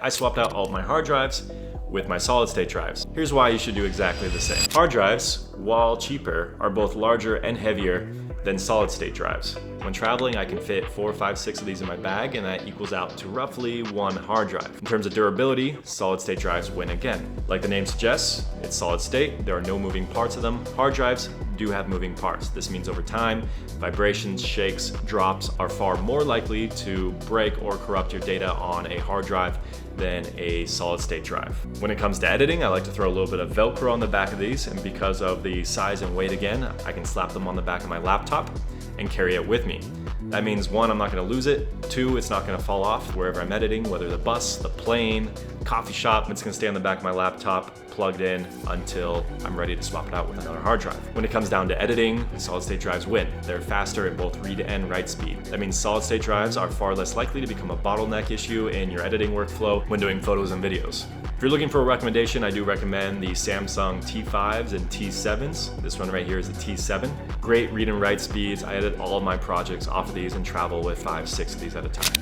I swapped out all of my hard drives with my solid state drives. Here's why you should do exactly the same. Hard drives, while cheaper, are both larger and heavier than solid state drives. When traveling, I can fit 4, 5, 6 of these in my bag, and that equals out to roughly 1 hard drive. In terms of durability, solid state drives win again. Like the name suggests, it's solid state, there are no moving parts of them. Hard drives do have moving parts. This means over time, vibrations, shakes, drops are far more likely to break or corrupt your data on a hard drive than a solid state drive. When it comes to editing, I like to throw a little bit of Velcro on the back of these, and because of the size and weight again, I can slap them on the back of my laptop and carry it with me. That means 1, I'm not gonna lose it. 2, it's not gonna fall off wherever I'm editing, whether the bus, the plane, coffee shop, it's gonna stay on the back of my laptop plugged in until I'm ready to swap it out with another hard drive. When it comes down to editing, solid state drives win. They're faster at both read and write speed. That means solid state drives are far less likely to become a bottleneck issue in your editing workflow when doing photos and videos. If you're looking for a recommendation, I do recommend the Samsung T5s and T7s. This one right here is the T7. Great read and write speeds. I edit all of my projects off of these and travel with 5, 6 of these at a time.